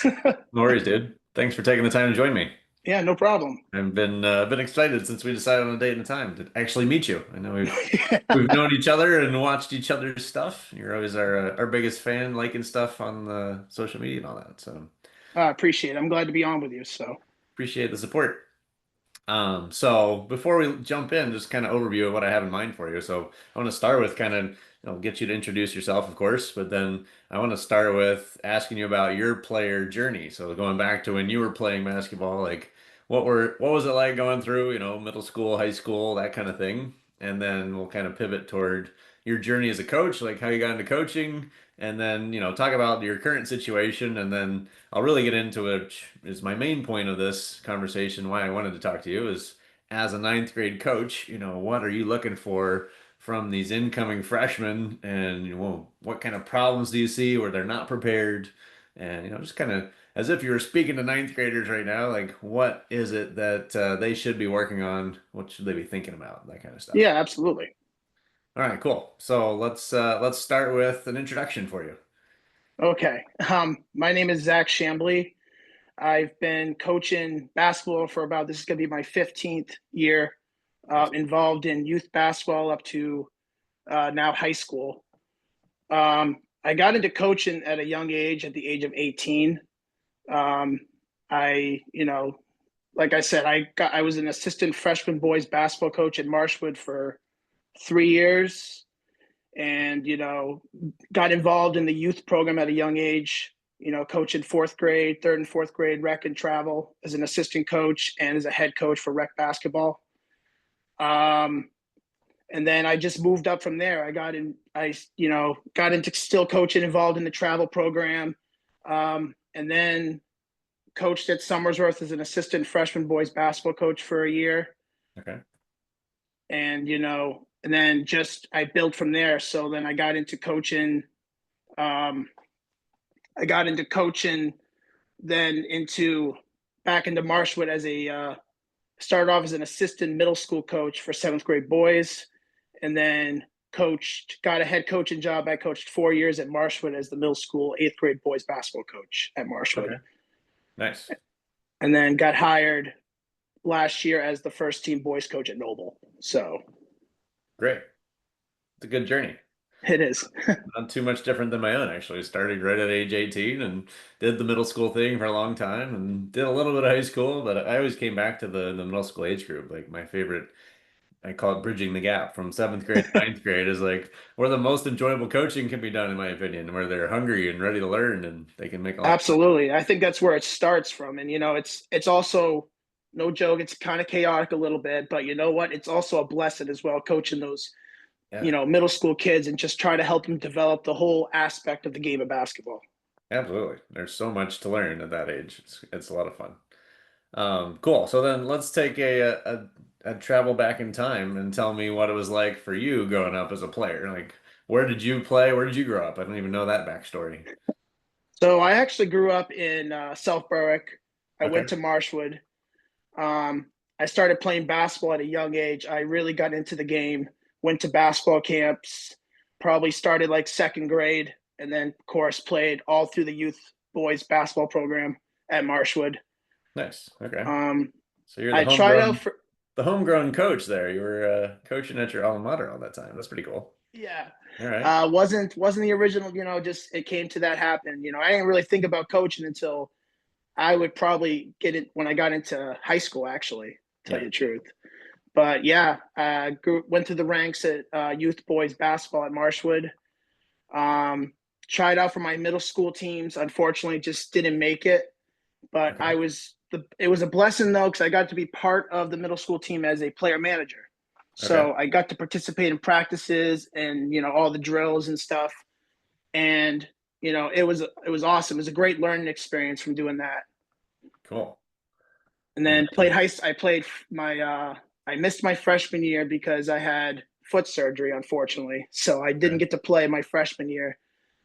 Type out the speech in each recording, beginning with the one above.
No worries, dude. Thanks for taking the time to join me. Yeah, no problem. I've been excited since we decided on a date and a time to actually meet you. I know we've known each other and watched each other's stuff. You're always our biggest fan, liking stuff on the social media and all that. So I appreciate it. I'm glad to be on with you. So, appreciate the support. So before we jump in, just kind of overview of what I have in mind for you. So I want to start with kind of, get you to introduce yourself, of course, but then I want to start with asking you about your player journey. So going back to when you were playing basketball, like what was it like going through, middle school, high school, that kind of thing. And then we'll kind of pivot toward your journey as a coach, like how you got into coaching, and then, talk about your current situation, and then I'll really get into it, which is my main point of this conversation. Why I wanted to talk to you is as a ninth grade coach, what are you looking for from these incoming freshmen? And, what kind of problems do you see where they're not prepared? And, just kind of as if you were speaking to ninth graders right now, like what is it that they should be working on? What should they be thinking about? That kind of stuff. yeah, absolutely. All right, cool. So let's start with an introduction for you. Okay. My name is Zach Chamblee. I've been coaching basketball for about, this is going to be my 15th year, involved in youth basketball up to now high school. I got into coaching at a young age, at the age of 18. Um, I like I said, I was an assistant freshman boys basketball coach at Marshwood for 3 years, and got involved in the youth program at a young age. Coaching fourth grade, third and fourth grade rec and travel as an assistant coach and as a head coach for rec basketball. Um, and then I just moved up from there. Got into still coaching, involved in the travel program, and then coached at Somersworth as an assistant freshman boys basketball coach for a year. Okay. And then just I built from there. So then I got into coaching. Um, I got into coaching, then into back into Marshwood as a started off as an assistant middle school coach for seventh grade boys, and then got a head coaching job. I coached 4 years at Marshwood as the middle school eighth grade boys basketball coach at Marshwood, Okay. Nice. and then got hired last year as the first team boys coach at Noble. So Great. It's a good journey. it is. Not too much different than my own, actually. Started right at age 18 and did the middle school thing for a long time and did a little bit of high school, but I always came back to the middle school age group. Like my favorite, I call it bridging the gap from seventh grade to ninth grade is like where the most enjoyable coaching can be done, in my opinion, where they're hungry and ready to learn and they can make a lot. Absolutely. I think that's where it starts from. And it's also no joke, it's kind of chaotic a little bit, but you know what? It's also a blessing as well, coaching those, Yeah, middle school kids and just try to help them develop the whole aspect of the game of basketball. absolutely. There's so much to learn at that age. It's a lot of fun. Cool. So then let's take a travel back in time and tell me what it was like for you growing up as a player. Like, where did you play? Where did you grow up? I don't even know that backstory. So I actually grew up in South Berwick. I Okay. went to Marshwood. I started playing basketball at a young age. I really got into the game, went to basketball camps, probably started like second grade, and then, of course, played all through the youth boys basketball program at Marshwood. Nice. Okay. Um, So you're I tried out for, the homegrown coach there. You were coaching at your alma mater all that time. That's pretty cool. yeah, All right. wasn't the original. Just it came to that happen. I didn't really think about coaching until I would probably get it when I got into high school. Actually, to tell Yeah. you the truth. But yeah, went through the ranks at youth boys basketball at Marshwood. Um, Tried out for my middle school teams. Unfortunately, just didn't make it. But Okay. it was a blessing though, because I got to be part of the middle school team as a player manager. Okay. So I got to participate in practices and all the drills and stuff. And it was awesome. It was a great learning experience from doing that. Cool. And And then played high. I played my. I missed my freshman year because I had foot surgery, unfortunately. So I didn't okay. get to play my freshman year,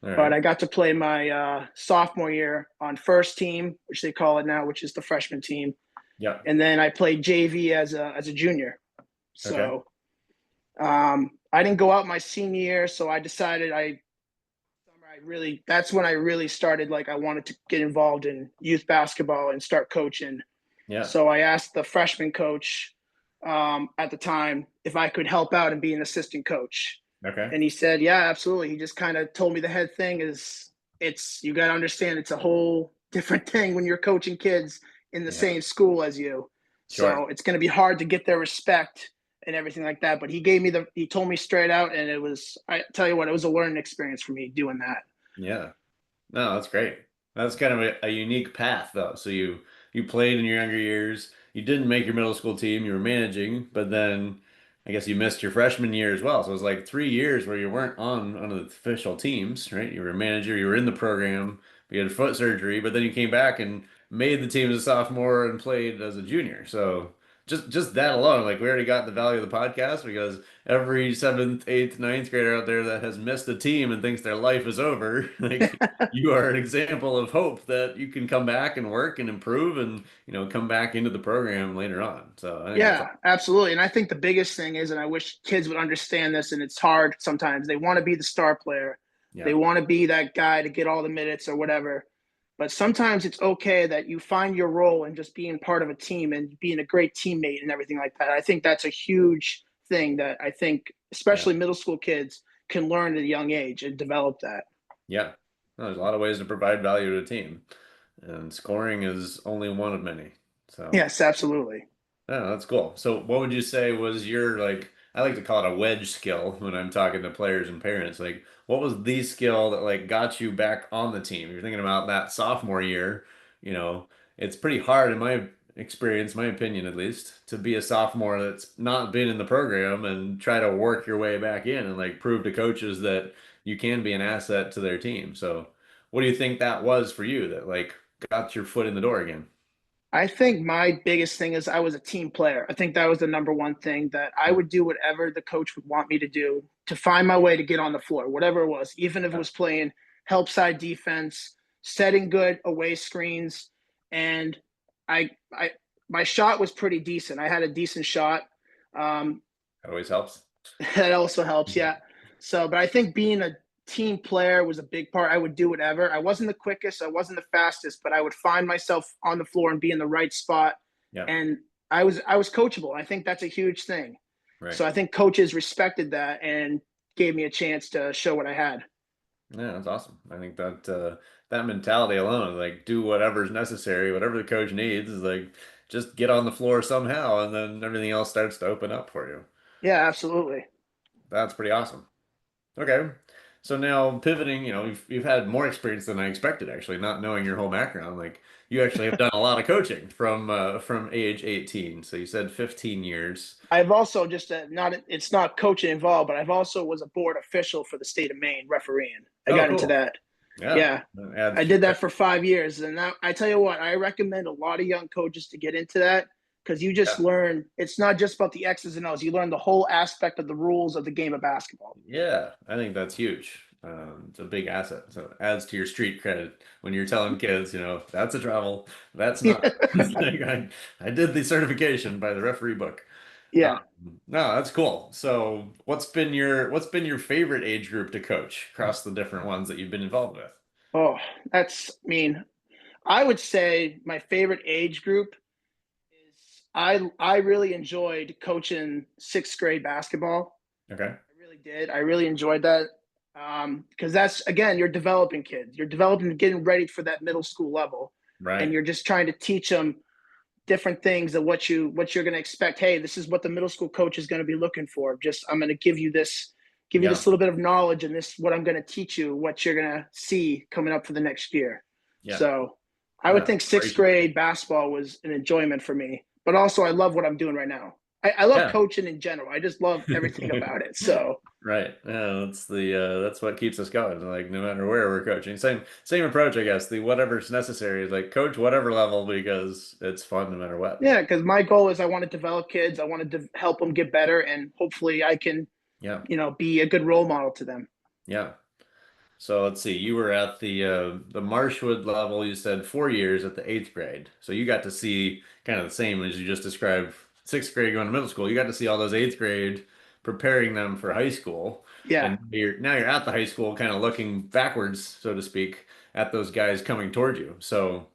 All but right. I got to play my sophomore year on first team, which they call it now, which is the freshman team. Yeah. And then I played JV as a junior. Okay. So I didn't go out my senior year, so I decided that's when I really started, like, I wanted to get involved in youth basketball and start coaching. Yeah. So I asked the freshman coach at the time if I could help out and be an assistant coach. Okay. And he said, yeah, absolutely. He just kind of told me the head thing is you got to understand it's a whole different thing when you're coaching kids in the Yeah. same school as you. Sure. So it's going to be hard to get their respect and everything like that. But he told me straight out, and I tell you what, it was a learning experience for me doing that. Yeah. No, that's great. That's kind of a unique path though. So you played in your younger years. You didn't make your middle school team. You were managing, but then I guess you missed your freshman year as well. So it was like 3 years where you weren't on the official teams, right? You were a manager, you were in the program, you had foot surgery, but then you came back and made the team as a sophomore and played as a junior. So just that alone, like we already got the value of the podcast because every seventh, eighth, ninth grader out there that has missed a team and thinks their life is over, like you are an example of hope that you can come back and work and improve and, come back into the program later on. So I think that's Yeah, absolutely. And I think the biggest thing is, and I wish kids would understand this, and it's hard sometimes, they want to be the star player. They yeah, want to be that guy to get all the minutes or whatever. But sometimes it's okay that you find your role and just being part of a team and being a great teammate and everything like that. I think that's a huge thing that I think, yeah, especially middle school kids, can learn at a young age and develop that. yeah. No, there's a lot of ways to provide value to a team, and scoring is only one of many. So. Yes, absolutely. Oh, that's cool. So what would you say was your like I like to call it a wedge skill when I'm talking to players and parents. Like what was the skill that like got you back on the team? You're thinking about that sophomore year, you know, it's pretty hard in my experience, my opinion at least, to be a sophomore that's not been in the program and try to work your way back in and like prove to coaches that you can be an asset to their team. So what do you think that was for you that like got your foot in the door again? I think my biggest thing is I was a team player. I think that was the number one thing that I Yeah. would do whatever the coach would want me to do to find my way to get on the floor, whatever it was, even if it Yeah. was playing help side defense, setting good away screens. And I, my shot was pretty decent. I had a decent shot. Um, That always helps. that also helps, yeah. So, but I think being a team player was a big part. I would do whatever. I wasn't the quickest, I wasn't the fastest, but I would find myself on the floor and be in the right spot. Yeah. And I was coachable. I think that's a huge thing. Right. So I think coaches respected that and gave me a chance to show what I had. Yeah, that's awesome. I think that that mentality alone, like do whatever's necessary, whatever the coach needs, is like just get on the floor somehow, and then everything else starts to open up for you. Yeah, absolutely. That's pretty awesome. Okay. So now pivoting, you've had more experience than I expected, actually, not knowing your whole background. Like you actually have done a lot of coaching from age 18. So you said 15 years. I've also just not it's not coaching involved, but I've also was a board official for the state of Maine refereeing. I Oh, got into cool. that. Yeah. Yeah, That adds I to your did that for resume. 5 years, and that, I tell you what, I recommend a lot of young coaches to get into that because you just Yeah. learn. It's not just about the X's and O's. You learn the whole aspect of the rules of the game of basketball. Yeah, I think that's huge. It's a big asset. So it adds to your street credit when you're telling kids, that's a travel, that's not. It's like I did the certification by the referee book. Yeah. No, that's cool. So what's been your favorite age group to coach across the different ones that you've been involved with? Oh, that's. I mean, I would say my favorite age group is I really enjoyed coaching sixth grade basketball. Okay. I really did. I really enjoyed that because that's again, you're developing kids. You're developing, getting ready for that middle school level, and Right. you're just trying to teach them different things of what you're going to expect. Hey, this is what the middle school coach is going to be looking for. Just I'm going to give you Yeah. this little bit of knowledge, and this what I'm going to teach you, what you're going to see coming up for the next year. Yeah. So I would No, think sixth preparation. grade basketball was an enjoyment for me, but also I love what I'm doing right now. I love Yeah. coaching in general. I just love everything about it. So Right. Yeah, that's what keeps us going. Like no matter where we're coaching. Same approach, I guess. The whatever's necessary, like coach whatever level because it's fun no matter what. yeah, because my goal is I want to develop kids. I want to help them get better, and hopefully I can, Yeah. be a good role model to them. Yeah. So let's see. You were at the Marshwood level, you said 4 years at the eighth grade. So you got to see kind of the same as you just described, sixth grade going to middle school. You got to see all those eighth grade preparing them for high school. Yeah. And now you're at the high school kind of looking backwards, so to speak, at those guys coming toward you. So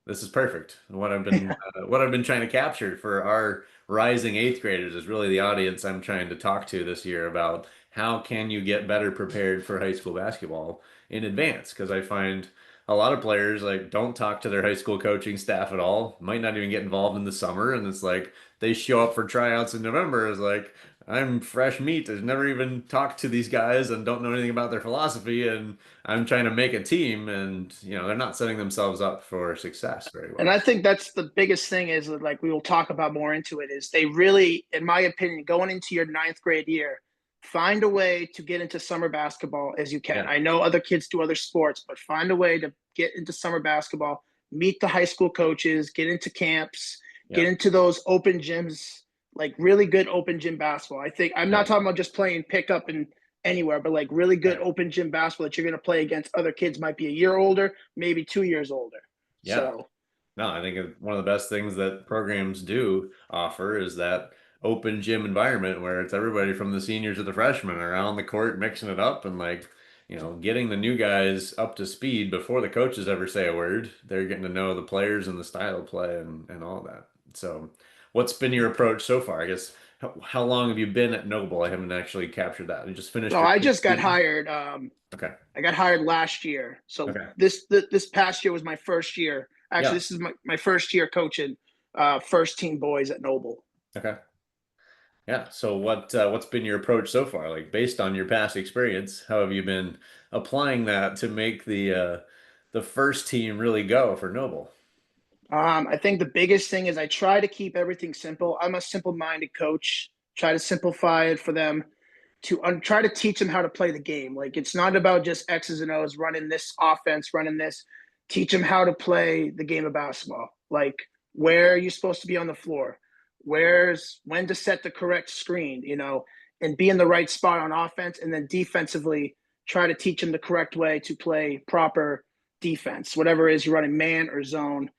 this is perfect. What I've been trying to capture for our rising eighth graders is really the audience I'm trying to talk to this year about how can you get better prepared for high school basketball in advance? Because I find a lot of players like don't talk to their high school coaching staff at all, might not even get involved in the summer, and it's like they show up for tryouts in November is like I'm fresh meat. I've never even talked to these guys and don't know anything about their philosophy, and I'm trying to make a team, and they're not setting themselves up for success very And well. I think that's the biggest thing is that, like, we will talk about more into it, is they really, in my opinion, going into your ninth grade year, find a way to get into summer basketball as you can. Yeah, I know other kids do other sports, but find a way to get into summer basketball, meet the high school coaches, get into camps, yeah, get into those open gyms, like really good open gym basketball. I think I'm yeah, not talking about just playing pickup and anywhere, but like really good right. open gym basketball that you're going to play against other kids, might be a year older, maybe 2 years older. Yeah. So No, I think one of the best things that programs do offer is that open gym environment where it's everybody from the seniors to the freshmen around the court mixing it up and like, getting the new guys up to speed before the coaches ever say a word. They're getting to know the players and the style of play and all that. So, what's been your approach so far? I guess how long have you been at Noble? I haven't actually captured that. You just finished no, your I fifth just got season? hired. Okay. I got hired last year. So Okay. this past year was my first year. Actually, Yeah. this is my first year coaching first team boys at Noble. Okay. Yeah. So what's been your approach so far? Like based on your past experience, how have you been applying that to make the first team really go for Noble? I think the biggest thing is I try to keep everything simple. I'm a simple-minded coach. Try to simplify it for them to try to teach them how to play the game. Like, it's not about just X's and O's, running this offense, running this. Teach them how to play the game of basketball. Like, where are you supposed to be on the floor? Where's when to set the correct screen, and be in the right spot on offense, and then defensively try to teach them the correct way to play proper defense, whatever it is you're running, man or zone,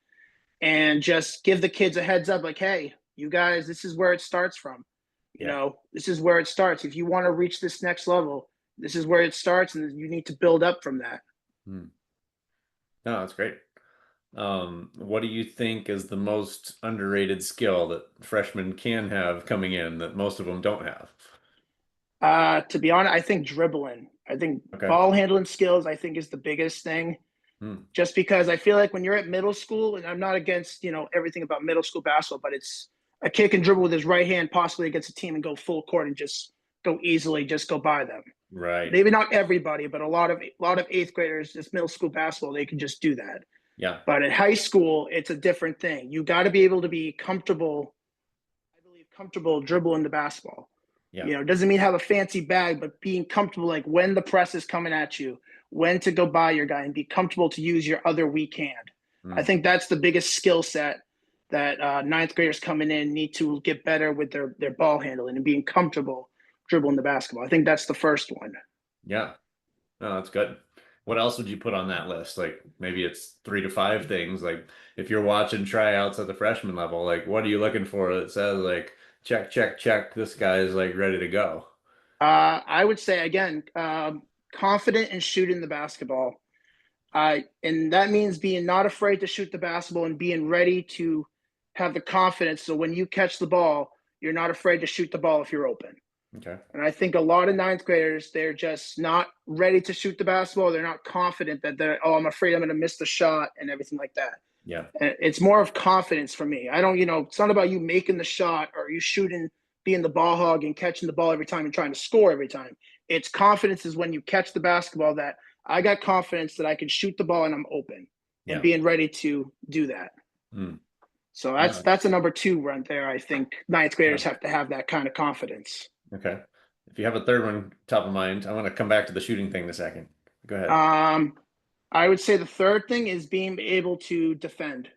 and just give the kids a heads up, like, hey, you guys, this is where it starts from. Yeah. This is where it starts. If you want to reach this next level, this is where it starts, and you need to build up from that. Hmm. No, that's great. What do you think is the most underrated skill that freshmen can have coming in that most of them don't have? To be honest, I think dribbling. I think Okay. ball handling skills, I think, is the biggest thing. Hmm. Just because I feel like when you're at middle school, and I'm not against, everything about middle school basketball, but it's a kid can dribble with his right hand possibly against a team and go full court and just go easily, just go by them. Right. Maybe not everybody, but a lot of eighth graders, just middle school basketball, they can just do that. Yeah. But in high school, it's a different thing. You got to be able to be comfortable, I believe, comfortable dribbling the basketball. Yeah. It doesn't mean have a fancy bag, but being comfortable, like when the press is coming at you, when to go by your guy and be comfortable to use your other weak hand. I Hmm. think that's the biggest skill set that ninth graders coming in need to get better with their ball handling and being comfortable dribbling the basketball. I think that's the first one. Yeah. No, that's good. What else would you put on that list? Like maybe it's 3 to 5 things. Like if you're watching tryouts at the freshman level, like what are you looking for that says like check, check, check, this guy is like ready to go? I would say again, confident in shooting the basketball. And that means being not afraid to shoot the basketball and being ready to have the confidence. So when you catch the ball, you're not afraid to shoot the ball if you're open. Okay. And I think a lot of ninth graders, they're just not ready to shoot the basketball. They're not confident that I'm afraid I'm going to miss the shot and everything like that. Yeah. And it's more of confidence for me. I don't, it's not about you making the shot or you shooting, being the ball hog and catching the ball every time and trying to score every time. It's confidence is when you catch the basketball that I got confidence that I can shoot the ball and I'm open and Yeah. being ready to do that. Hmm. So No. that's a number two right there. I think ninth Yeah. graders have to have that kind of confidence. Okay. If you have a third one top of mind, I want to come back to the shooting thing in a second. Go ahead. Um, I would say the third thing is being able to defend.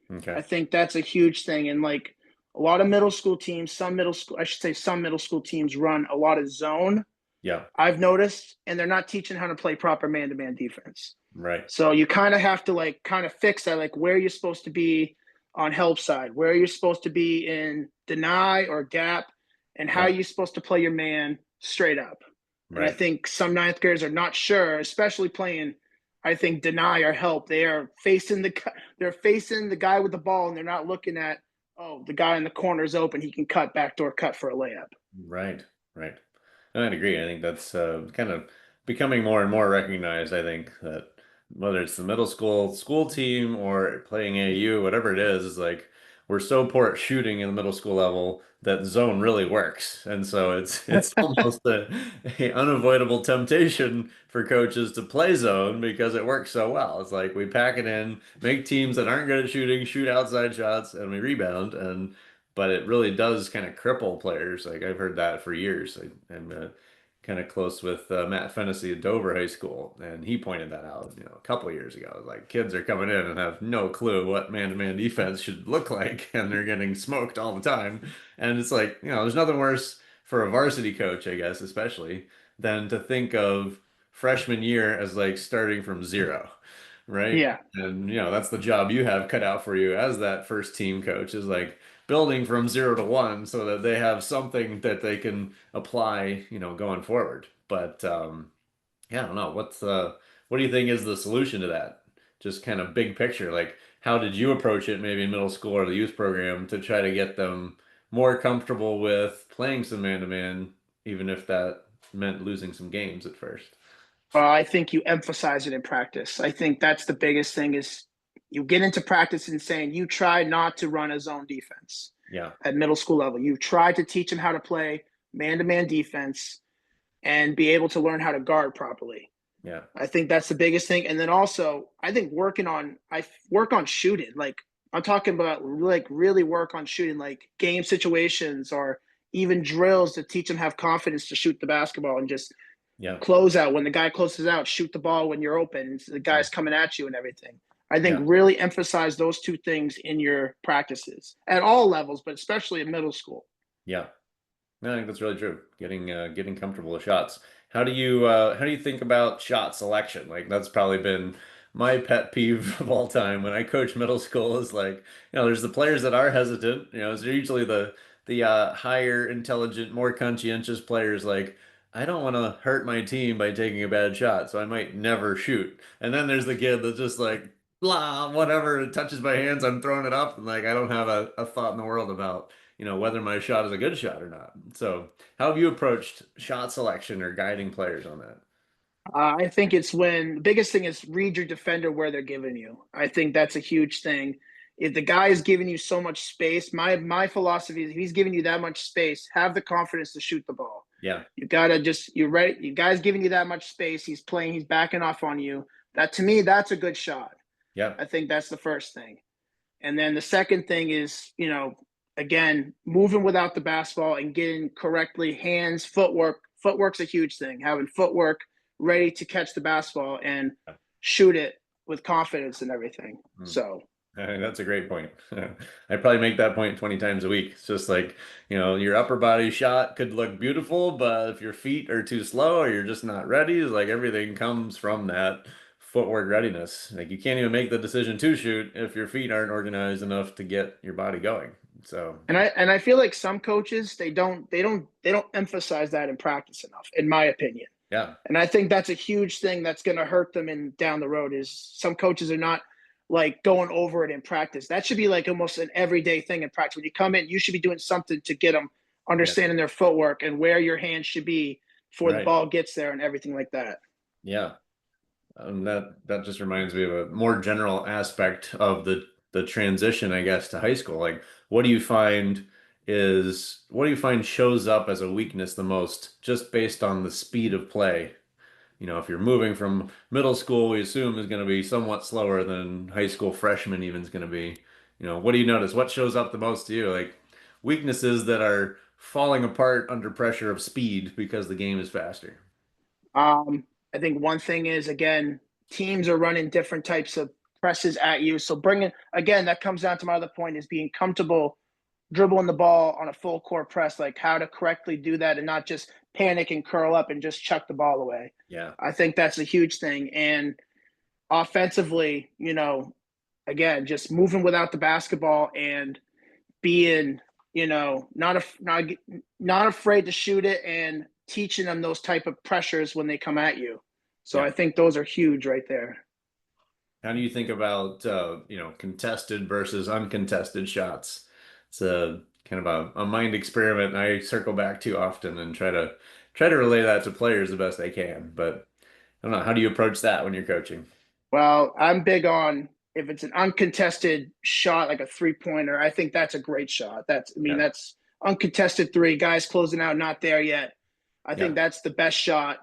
I Okay. think that's a huge thing. And like a lot of middle school teams, I should say some middle school teams run a lot of zone, Yeah. I've noticed, and they're not teaching how to play proper man to man defense. Right. So you kind of have to like kind of fix that, like where you're supposed to be on help side, where you're supposed to be in deny or gap, and how Yeah. you're supposed to play your man straight up. And I Right. think some ninth graders are not sure, especially playing, I think, deny or help. They're facing the guy with the ball, and they're not looking at, oh, the guy in the corner is open. He can cut backdoor cut for a layup. Right. Right. I'd agree. I think that's kind of becoming more and more recognized. I think that whether it's the middle school team or playing AU, whatever it is like we're so poor at shooting in the middle school level that zone really works. And so it's almost a unavoidable temptation for coaches to play zone because it works so well. It's like we pack it in, make teams that aren't good at shooting, shoot outside shots, and we rebound. And but it really does kind of cripple players. Like I've heard that for years. I'm kind of close with Matt Fennessy at Dover High School, and he pointed that out, a couple of years ago. Like kids are coming in and have no clue what man-to-man defense should look like, and they're getting smoked all the time. And it's like, there's nothing worse for a varsity coach, I guess, especially, than to think of freshman year as like starting from zero, right? Yeah. And that's the job you have cut out for you as that first team coach is like building from 0 to 1 so that they have something that they can apply, going forward. But yeah, I don't know. What do you think is the solution to that? Just kind of big picture. Like, how did you approach it maybe in middle school or the youth program to try to get them more comfortable with playing some man-to-man, even if that meant losing some games at first? I think you emphasize it in practice. I think that's the biggest thing is you get into practice and saying you try not to run a zone defense Yeah, at middle school level. You try to teach them how to play man-to-man defense and be able to learn how to guard properly. yeah, I think that's the biggest thing. And then also, I think I work on shooting. Like I'm talking about like really work on shooting, like game situations or even drills to teach them have confidence to shoot the basketball and just yeah, close out when the guy closes out, shoot the ball when you're open. The mm, guy's coming at you and everything. I think yeah, really emphasize those two things in your practices at all levels, but especially in middle school. yeah. No, I think that's really true. Getting comfortable with shots. How do you think about shot selection? Like that's probably been my pet peeve of all time when I coach middle school is like, there's the players that are hesitant, it's usually the higher intelligent, more conscientious players like I don't want to hurt my team by taking a bad shot, so I might never shoot. And then there's the kid that's just like blah, whatever, it touches my hands, I'm throwing it up and like I don't have a thought in the world about whether my shot is a good shot or not. So, how have you approached shot selection or guiding players on that? I think it's when the biggest thing is read your defender where they're giving you. I think that's a huge thing. If the guy is giving you so much space, my philosophy is if he's giving you that much space, have the confidence to shoot the ball. Yeah, You gotta just you're ready. You guys giving you that much space. He's playing. He's backing off on you. That to me, that's a good shot. yeah, I think that's the first thing. And then the second thing is, again, moving without the basketball and getting correctly hands, footwork. Footwork's a huge thing. Having footwork ready to catch the basketball and yeah. shoot it with confidence and everything. Hmm. So I think that's a great point. I probably make that point 20 times a week. It's just like, your upper body shot could look beautiful, but if your feet are too slow or you're just not ready, it's like everything comes from that footwork readiness. Like you can't even make the decision to shoot if your feet aren't organized enough to get your body going. So, and I feel like some coaches they don't emphasize that in practice enough, in my opinion. yeah, And I think that's a huge thing that's going to hurt them in down the road is some coaches are not like going over it in practice. That should be like almost an everyday thing in practice. When you come in, you should be doing something to get them yeah, understanding their footwork and where your hands should be before the right. ball gets there and everything like that. Yeah. That just reminds me of a more general aspect of the transition, I guess, to high school. Like, what do you find shows up as a weakness the most, just based on the speed of play? If you're moving from middle school, we assume is going to be somewhat slower than high school freshman even is going to be. What do you notice? What shows up the most to you? Like weaknesses that are falling apart under pressure of speed because the game is faster. I think one thing is again, teams are running different types of presses at you. So bringing again, that comes down to my other point is being comfortable dribbling the ball on a full court press, like how to correctly do that and not just panic and curl up and just chuck the ball away. Yeah. I think that's a huge thing. And offensively, again, just moving without the basketball and being not afraid to shoot it and teaching them those type of pressures when they come at you. So Yeah. I think those are huge right there. How do you think about contested versus uncontested shots? It's a kind of a mind experiment I circle back to often and try to relay that to players the best I can. But I don't know, how do you approach that when you're coaching? Well, I'm big on if it's an uncontested shot, like a 3-pointer, I think that's a great shot. Yeah. That's uncontested three, guys closing out, not there yet. I Yeah. think that's the best shot.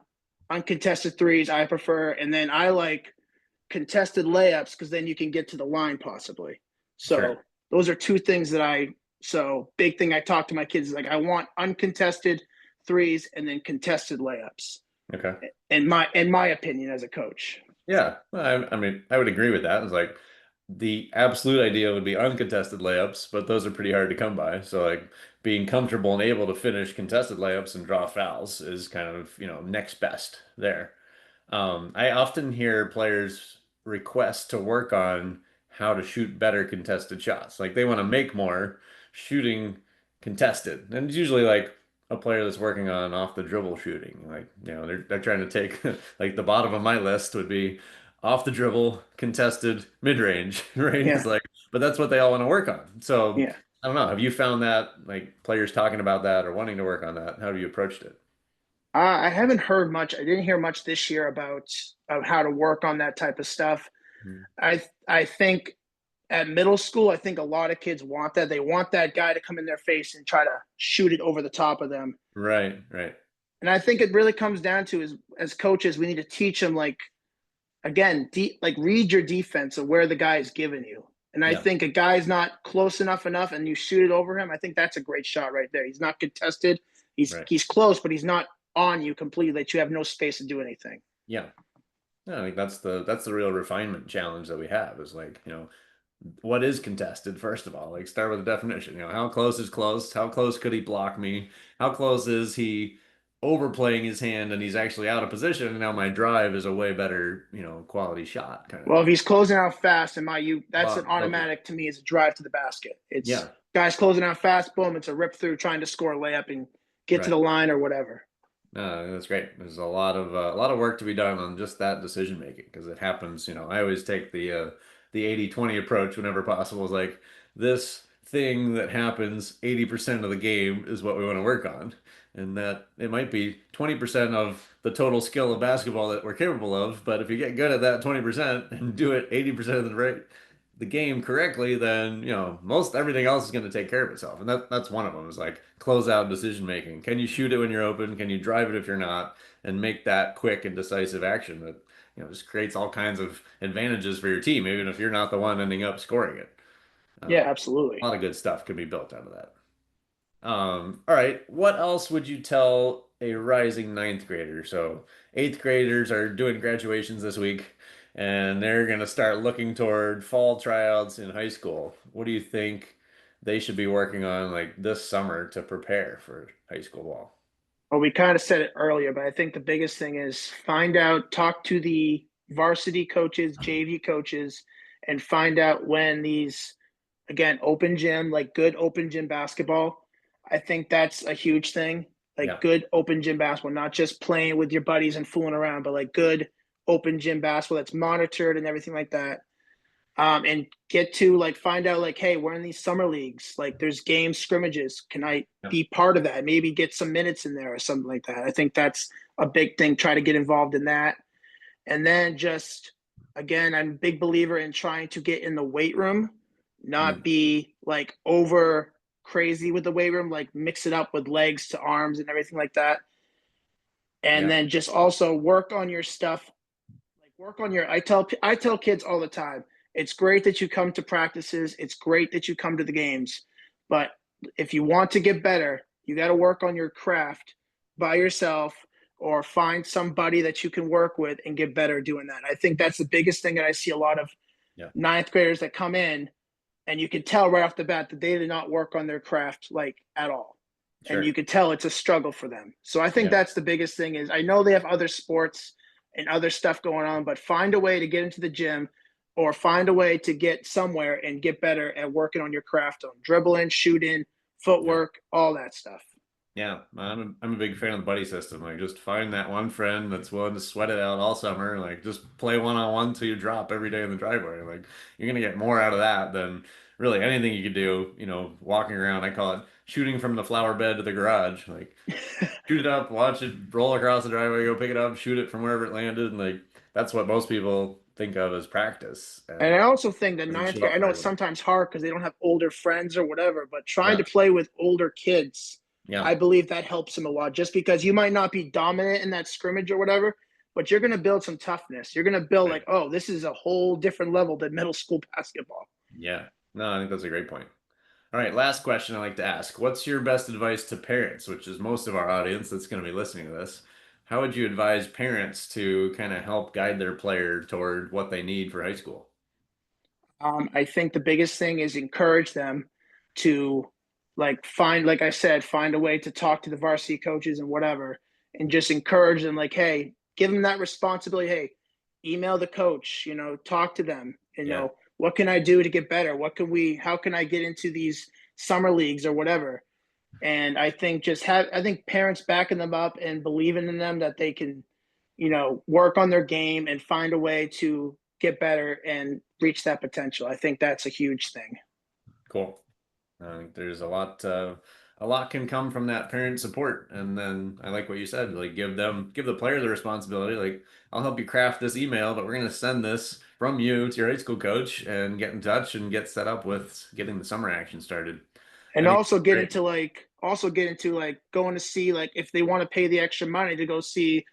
Uncontested threes, I prefer. And then I like contested layups because then you can get to the line possibly. Sure. So those are two things so big thing I talk to my kids is like, I want uncontested threes and then contested layups Okay. in my opinion as a coach. Yeah, I mean, I would agree with that. It's like the absolute ideal would be uncontested layups, but those are pretty hard to come by. So like being comfortable and able to finish contested layups and draw fouls is kind of, next best there. I often hear players request to work on how to shoot better contested shots. Like they want to make more shooting contested. And it's usually like a player that's working on off the dribble shooting. Like, they're trying to take like the bottom of my list would be off the dribble, contested, mid-range, right? It's Yeah. like, but that's what they all want to work on. So Yeah. I don't know. Have you found that like players talking about that or wanting to work on that? How have you approached it? I haven't heard much. I didn't hear much this year about of how to work on that type of stuff. Mhm. I think at middle school, I think a lot of kids want that. They want that guy to come in their face and try to shoot it over the top of them. Right, right. And I think it really comes down to is as coaches, we need to teach them like again, like read your defense of where the guy is giving you. And I Yeah, think a guy's not close enough and you shoot it over him. I think that's a great shot right there. He's not contested. right. He's close, but he's not on you completely that you have no space to do anything. Yeah. No, I think that's the real refinement challenge that we have is like, what is contested, first of all? Like start with the definition. How close is close? How close could he block me? How close is he overplaying his hand and he's actually out of position? And now my drive is a way better, quality shot kind of Well, if thing. he's closing out fast, that's an Okay. automatic to me is a drive to the basket. It's Yeah, guys closing out fast, boom, it's a rip through trying to score a layup and get to right. the line or whatever. No, that's great. There's a lot of work to be done on just that decision making because it happens. I always take the 80-20 approach whenever possible. It's like this thing that happens 80% of the game is what we want to work on, and that it might be 20% of the total skill of basketball that we're capable of. But if you get good at that 20% and do it 80% of the game correctly, then most everything else is going to take care of itself. And that's one of them is like close out decision making. Can you shoot it when you're open? Can you drive it if you're not? And make that quick and decisive action that just creates all kinds of advantages for your team, even if you're not the one ending up scoring it. Yeah, A absolutely. lot of good stuff can be built out of that. All right. What else would you tell a rising ninth grader? So eighth graders are doing graduations this week, and they're going to start looking toward fall tryouts in high school. What do you think they should be working on like this summer to prepare for high school ball? Well, we kind of said it earlier, but I think the biggest thing is talk to the varsity coaches, JV coaches, and find out when these, again, open gym, like good open gym basketball. I think that's a huge thing. Like Yeah, good open gym basketball, not just playing with your buddies and fooling around, but like good open gym basketball that's monitored and everything like that. And get to like find out like, hey, we're in these summer leagues. Like there's game scrimmages. Can I yeah, be part of that? Maybe get some minutes in there or something like that. I think that's a big thing. Try to get involved in that. And then just again, I'm a big believer in trying to get in the weight room, not mm, be like over crazy with the weight room, like mix it up with legs to arms and everything like that. And yeah, then just also work on your stuff. Like work on your I tell kids all the time, it's great that you come to practices, it's great that you come to the games, but if you want to get better, you got to work on your craft by yourself or find somebody that you can work with and get better doing that. I think that's the biggest thing that I see a lot of yeah. ninth graders that come in and you can tell right off the bat that they did not work on their craft like at all. And you Sure. could tell it's a struggle for them. So I think Yeah, that's the biggest thing is I know they have other sports and other stuff going on, but find a way to get into the gym or find a way to get somewhere and get better at working on your craft on dribbling, shooting, Yeah. footwork, all that stuff. Yeah, I'm a big fan of the buddy system. Like, just find that one friend that's willing to sweat it out all summer. Like, just play one-on-one till you drop every day in the driveway. Like, you're gonna get more out of that than really anything you could do. Walking around. I call it shooting from the flower bed to the garage. Like, shoot it up, watch it roll across the driveway, go pick it up, shoot it from wherever it landed, and like that's what most people think of as practice, And I and also think that doesn't ninth show grade, up I know very it's well. sometimes hard because they don't have older friends or whatever, but trying Yeah, to play with older kids, yeah, I believe that helps them a lot just because you might not be dominant in that scrimmage or whatever, but you're going to build some toughness. You're going to build right. like, oh, this is a whole different level than middle school basketball. Yeah. No, I think that's a great point. All right, last question I like to ask. What's your best advice to parents, which is most of our audience that's going to be listening to this? How would you advise parents to kind of help guide their player toward what they need for high school? I think the biggest thing is encourage them to like I said, find a way to talk to the varsity coaches and whatever, and just encourage them like, hey, give them that responsibility. Hey, email the coach, talk to them, Yeah, what can I do to get better? How can I get into these summer leagues or whatever? And I think parents backing them up and believing in them that they can, work on their game and find a way to get better and reach that potential. I think that's a huge thing. cool. I think there's a lot can come from that parent support. And then I like what you said, like give the player the responsibility. Like, I'll help you craft this email, but we're going to send this from you to your high school coach and get in touch and get set up with getting the summer action started. I And think that's great. also get into like going to see like if they want to pay the extra money to go see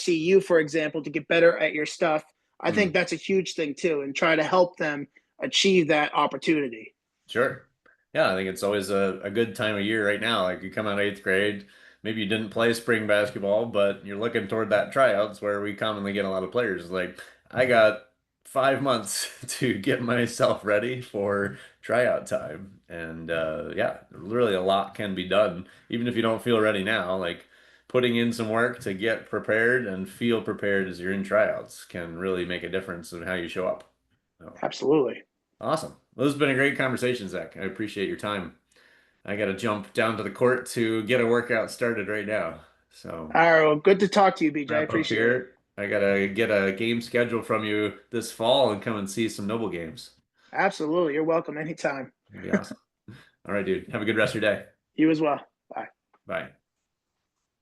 you, for example, to get better at your stuff. I think Mm. that's a huge thing too, and try to help them achieve that opportunity. Sure. Yeah, I think it's always a good time of year right now. Like, you come out of eighth grade, maybe you didn't play spring basketball, but you're looking toward that tryouts where we commonly get a lot of players. Like, I got 5 months to get myself ready for tryout time. And yeah, really a lot can be done. Even if you don't feel ready now, like putting in some work to get prepared and feel prepared as you're in tryouts can really make a difference in how you show up. So. Absolutely. Awesome. Well, this has been a great conversation, Zach. I appreciate your time. I got to jump down to the court to get a workout started right now. So, All right. Well, good to talk to you, BJ. I wrap up appreciate it. here. I got to get a game schedule from you this fall and come and see some Noble games. Absolutely. You're welcome anytime. That'd be awesome. All right, dude. Have a good rest of your day. You as well. Bye. Bye.